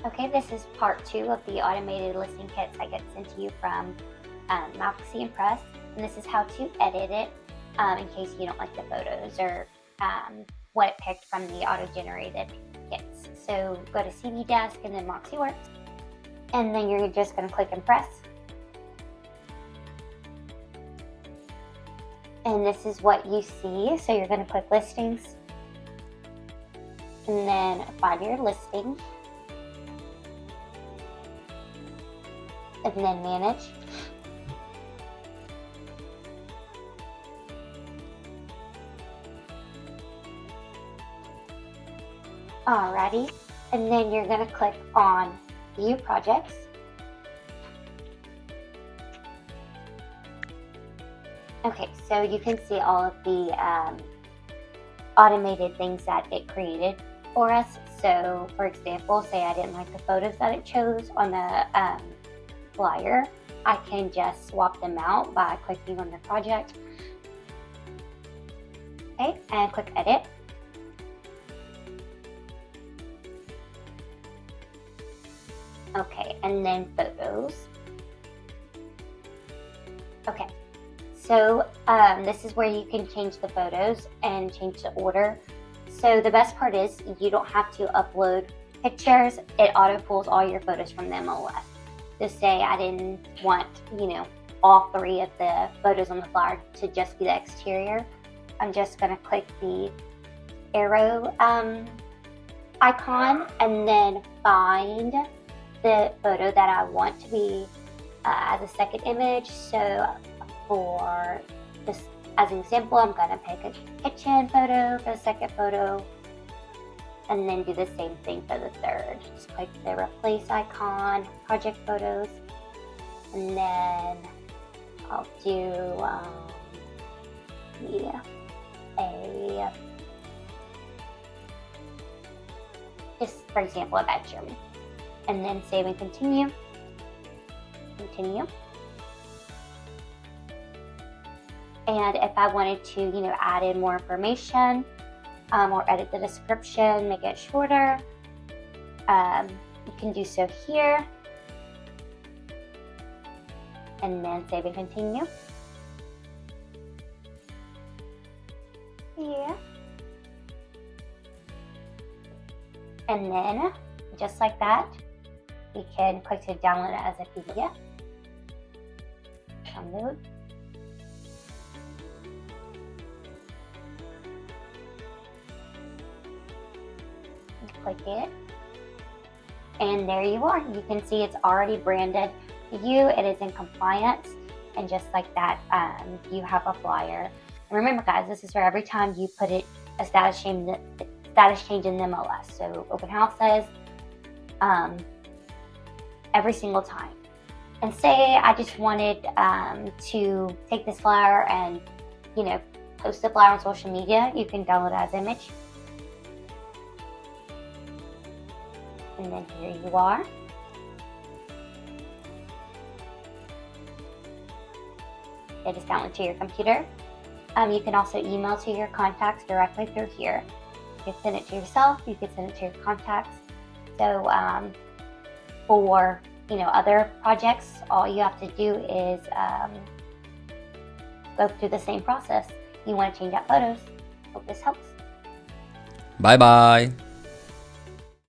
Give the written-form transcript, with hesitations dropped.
Okay, this is part 2 of the automated listing kits I get sent to you from MoxiWorks, and this is how to edit it in case you don't like the photos or what it picked from the auto-generated kits. So go to CV Desk and then MoxiWorks, and then you're just going to click Impress. And this is what you see. So you're going to click Listings, and then find your listing, and then Manage. Alrighty, and then you're going to click on View Projects. Okay, so you can see all of the automated things that it created for us. So, for example, say I didn't like the photos that it chose on the flyer. I can just swap them out by clicking on the project. Okay, and click Edit. Okay, and then Photos. Okay, so this is where you can change the photos and change the order. So the best part is you don't have to upload pictures. It auto pulls all your photos from the MLS. Just say I didn't want, all 3 of the photos on the flyer to just be the exterior. I'm just going to click the arrow icon and then find the photo that I want to be as a second image. So for this, as an example, I'm going to pick a kitchen photo for the second photo, and then do the same thing for the third. Just click the replace icon, project photos, and then I'll do just for example, a bedroom, and then save and continue. And if I wanted to, add in more information or edit the description, make it shorter, you can do so here. And then save and continue. Yeah. And then, just like that, we can click to download it as a PDF. Download. Click it, and there you are. You can see it's already branded to you. It is in compliance, and just like that, you have a flyer. And remember, guys, this is for every time you put a status change in the MLS. So open houses, every single time. And say I just wanted to take this flyer and post the flyer on social media. You can download it as image. And then here you are. It is downloaded to your computer. You can also email to your contacts directly through here. You can send it to yourself. You can send it to your contacts. So for other projects, all you have to do is go through the same process. You want to change out photos. Hope this helps. Bye bye.